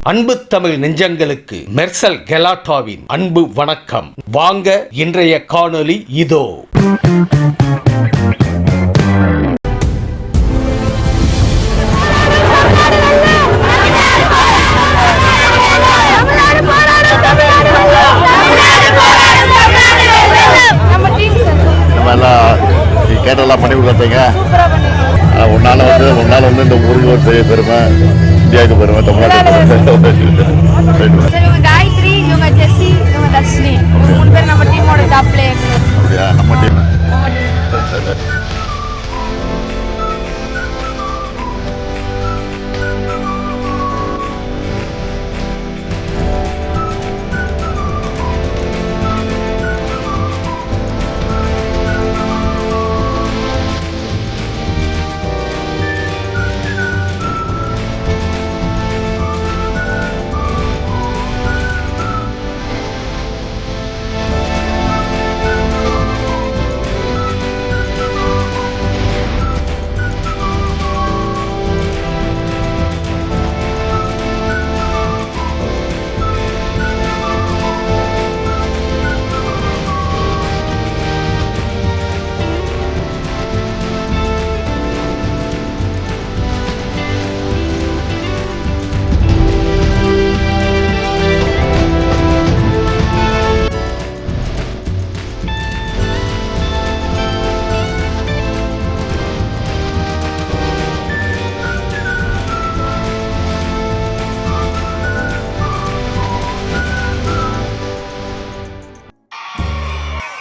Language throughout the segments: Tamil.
அன்பு தமிழ் நெஞ்சங்களுக்கு மெர்சல் கெலாட்டாவின் அன்பு வணக்கம். வாங்க இன்றைய காணொளி இதோ. கேட்டெல்லாம் பண்ணி கொடுத்தீங்க. உன்னால வந்து இந்த ஊருக்கு ஒரு பெரிய பெருமை, இந்தியாவுக்கு பெருமை, தமிழ்நாட்டுக்கு காயத்ரி, இவங்க ஜெஸ்ஸி, இவங்க தர்ஷினி, மூணு பேர் நம்ம டீமோட டாப் பிளேயர்ஸ். நம்ம டீம்.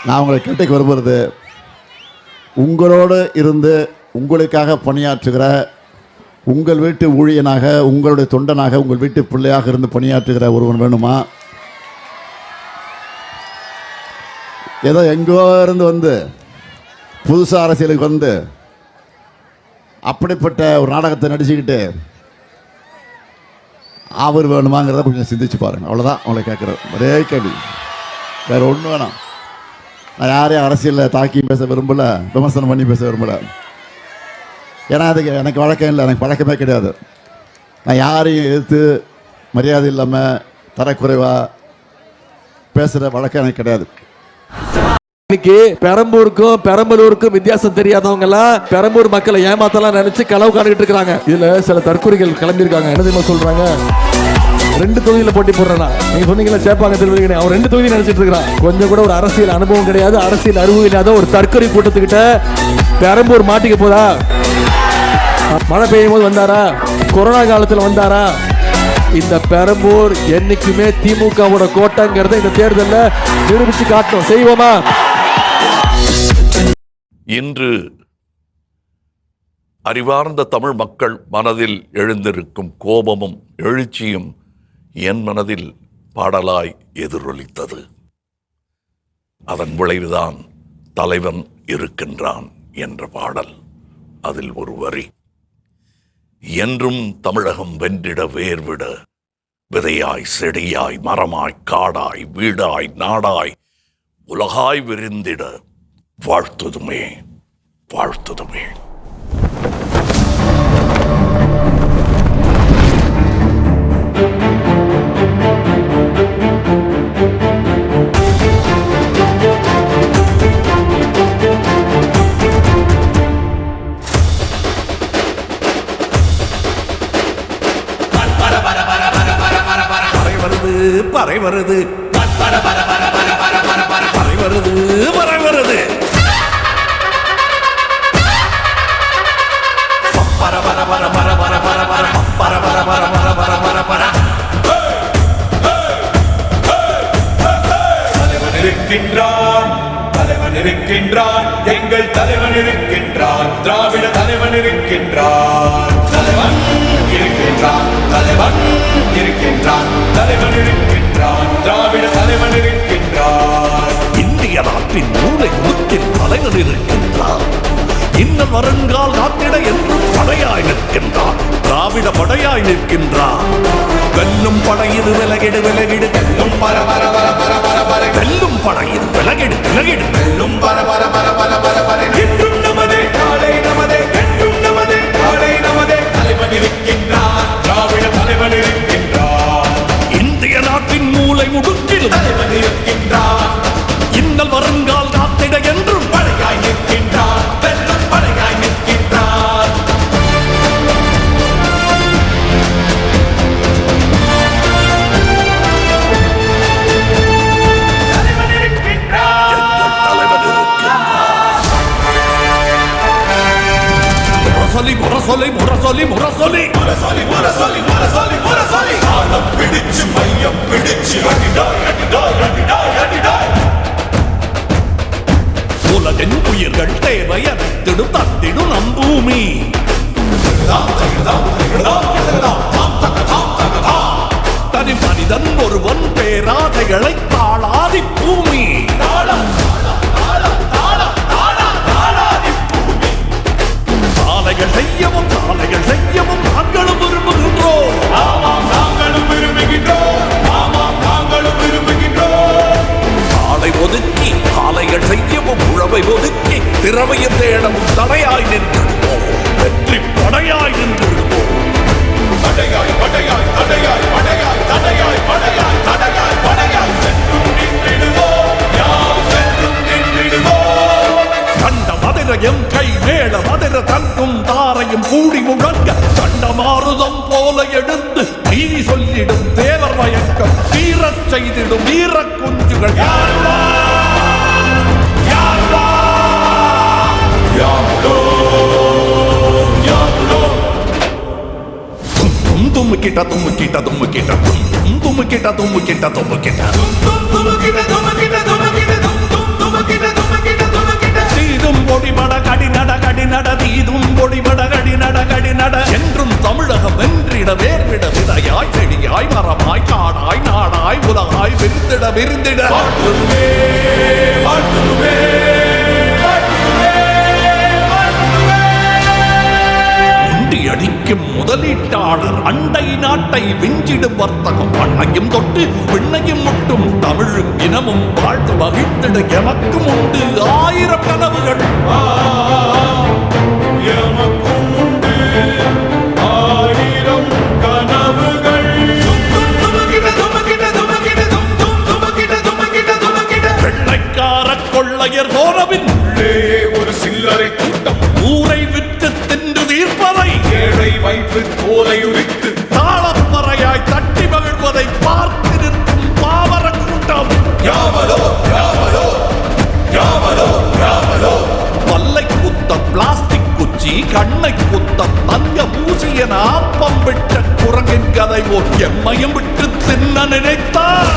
நான் உங்களை கேட்டுக்கு வருவது, உங்களோடு இருந்து உங்களுக்காக பணியாற்றுகிற, உங்கள் வீட்டு ஊழியனாக, உங்களுடைய தொண்டனாக, உங்கள் வீட்டு பிள்ளையாக இருந்து பணியாற்றுகிற ஒருவன் வேணுமா? ஏதோ எங்கோ இருந்து வந்து புதுசாக அரசியலுக்கு வந்து அப்படிப்பட்ட ஒரு நாடகத்தை நடிச்சுக்கிட்டு அவர் வேணுமாங்கிறத கொஞ்சம் சிந்திச்சு பாருங்கள். அவ்வளோதான் அவங்களை கேட்குறது. ஒரே கேள்வி, வேறு ஒன்றும் வேணாம். நான் யாரையும் அரசியலில் தாக்கி பேச விரும்பலை, விமர்சனம் பண்ணி பேச விரும்பலை. ஏன்னா அதுக்கு எனக்கு வழக்கம் இல்லை, எனக்கு பழக்கமே கிடையாது. நான் யாரையும் எதிர்த்து மரியாதை இல்லாமல் தரக்குறைவாக பேசுகிற வழக்கம் எனக்கு கிடையாது. இன்னைக்கு பெரம்பூருக்கும் பெரம்பலூருக்கும் வித்தியாசம் தெரியாதவங்க எல்லாம் பெரம்பூர் மக்களை ஏமாத்தலாம் நினைச்சு கனவு காணிட்டு இருக்காங்க. இதுல சில தற்கொலைகள் கிளம்பியிருக்காங்க. என்ன தெரியுமா சொல்றாங்க? 2 தொகுதியில் போட்டி போடுறா. நீங்க சொன்னீங்களா சேப்பாங்க திருவள்ளுவர், அவன் 2 தொகுதி நினைச்சிட்டு இருக்கிறான். கொஞ்சம் கூட ஒரு அரசியல் அனுபவம் கிடையாது, அரசியல் அறிவு இல்லாத ஒரு தற்கொலை கூட்டத்துக்கிட்ட பெரம்பூர் மாட்டிக்க போதா? மழை பெய்யும் போது வந்தாரா? கொரோனா காலத்தில் வந்தாரா? இந்த பெரம்பூர் என்னைக்குமே திமுகவோட கோட்டைங்கிறத இந்த தேர்தலில் நிரூபிச்சு காட்டணும். செய்வோமா? இன்று அறிவார்ந்த தமிழ் மக்கள் மனதில் எழுந்திருக்கும் கோபமும் எழுச்சியும் என் மனதில் பாடலாய் எதிரொலித்தது. அதன் விளைவுதான் தலைவன் இருக்கின்றான் என்ற பாடல். அதில் ஒரு வரி, என்றும் தமிழகம் வென்றிட வேர்விட, விதையாய் செடியாய் மரமாய் காடாய் வீடாய் நாடாய் உலகாய் விரிந்திட, வாழ்த்துதுமே வாழ்த்துதுமே. பறை வருது, பறை வருது, பறை வருது. தலைவன் இருக்கின்றான், எங்கள் தலைவன் இருக்கின்றான், திராவிட தலைவன் இருக்கின்றான். தலைவன் இருக்கின்றான், தலைவன் இருக்கின்றான், தலைவன் இருக்கின்றான், திராவிட தலைவன் இருக்கின்றான். இந்திய நாட்டின் மூளை முத்தின் தலைவன் இருக்கின்றான். இன்னும் வருங்கால் காத்திட என்றும் படையாய் நிற்கின்றான், திராவிட படையாய் நிற்கின்றான். வெல்லும் படையிது விலகிடு விலகிடு, வெல்லும் பர பர பர பர பர பர, வெல்லும் படையிது விலகிடு விலகிடு, வெல்லும் பர பர பர பர பர பர. என்றும் நமதே நாளை நமதே, என்றும் நமதே நாளை நமதே. தலைவன் இருக்கின்றான், திராவிட தலைவன் இருக்கின்றான். முரசொலி முரசொலி முரசொலி முரசொலி காலம் பிடிச்சு மையம் பிடிச்சு அடிடாய் அடிடாய் அடிடாய் அடிடாய் உலகின் உயிர்கள் தேவை அனைத்திடும் தத்திடும் நம் பூமி தனி மனிதன் ஒருவன் பேராதைகளை தாளாதி பூமி சாலைகள் செய்யவும் நாங்களும் விரும்புகின்றோம் ஆமாம் நாங்களும் விரும்புகின்றோம் ஆமாம் நாங்களும் விரும்புகின்றோம் சாலை ஒதுக்கி சாலைகள் செய்யவும் உழவை ஒதுக்கி திறமையை தேடவும் தடையாய் நின்றிடுவோம் வெற்றி படையாய் நின்றிடுவோம் தடையாய் படையாய் தடையாய் படையாய் தடையாய் படையாய் தடையாய் படையாய் சென்றும் நின்றிடுவோம் யார் சென்றும் நின்றிடுவோம் கண்ட மதுரையும் கை மேல மதுரை தங்கும் தாரையும் கூடி முழங்க கண்ட மாறுதம் போல எடுத்து நீதி சொல்லிடும் தேவர் மயக்கம் வீரச் செய்திடும் வீர குஞ்சுகள் யாருவா யாருவா யாருடோ யாருடோ தும்முக்கிட்ட தும்முக்கிட்ட தும்முக்கிட்ட தும்முக்கிட்ட தும்முக்கிட்ட தும்முக்கிட்ட தும்முக்கிட்ட தும்முக்கிட்ட தும்முக்கிட்ட தும்முக்கிட்ட தும்முக்கிட்ட தும்முக்கிட்ட தீதும் பொடிபட கடிநட கடிநட தீதும் பொடிபட கடிநட கடிநட என்றும் தமிழகம் வென்றிட வேர்விட விதையாய் செடியாய் மரமாய் காடாய் நாடாய் உலகாய் விருந்திட விருந்திட வாழ்த்துமே வாழ்த்துமே அடிக்கும் முதலீட்டாளர் அண்டை நாட்டை விஞ்சிடும் வர்த்தகம் மண்ணையும் தொட்டு விண்ணையும் முட்டும் தமிழும் இனமும் வாழ்ந்து மகிழ்ந்திட எமக்கும் உண்டு ஆயிரம் கனவுகள் எமக்கும் உண்டு ஆயிரம் கனவுகள் வெள்ளைக்கார கொள்ளையர் போனவின் ஒரு சில்லறை கூட்டம் ஊரை விட்டு தின்று தீர்ப்பதை ஏழை வைப்பு தோலை உரித்து தாளப்பறையாய் தட்டி மகிழ்வதை பார்த்து நிற்கும் பாவர கூட்டம் யாவலோ யாவலோ யாவலோ யாவலோ பல்லை குத்த பிளாஸ்டிக் குச்சி கண்ணை குத்த தங்க பூசியன ஆப்பம் விட்ட குரங்கின் கதை போல் எம்மையும் விட்டு தின்ன நினைத்தார்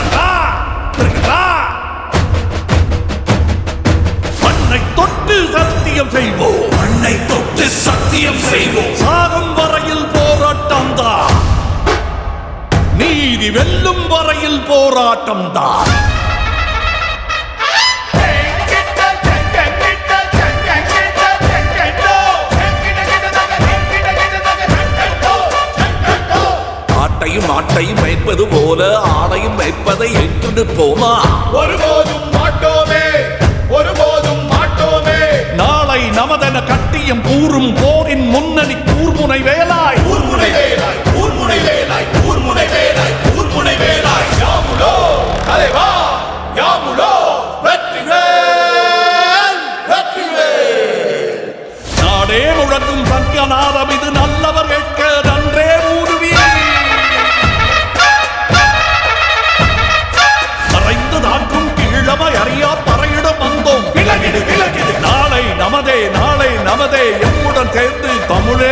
மண்ணை தொட்டு சத்தியம் செய்வோம் மண்ணை தொட்டு சத்தியம் செய்வோம் சாகும் வரையில் போராட்டம் தான் நீதி வெல்லும் வரையில் போராட்டம் தான் ஆட்டையும் ஆட்டையும் வைப்பது போல ஆடையும் வைப்பதை ஏற்று நிற்போமா ஒருபோதும் மாட்டோமே ஒருபோதும் மாட்டோமே நாளை நமதென கட்டியம் கூறும் போரின் முன்னணி கூர்முனை வேலாய் கூர்முனை வேலாய் கூர்முனை வேலாய் கூர்முனை வேலாய் கூர்முனை வேலாய் யாமுலோ தலைவா யாமுலோ வெற்றிவேல் வெற்றிவேல் நாடே முழங்கும் சங்கநாதம் இது நல்லவர் கேட்க நன்றே ஊருவி மறைந்து தாக்கும் கீழமை அறியா பறையிடம் வந்தோம் விலகிடு விலகிடு நாளை நமதே எம்முடன் சேர்ந்து தமிழே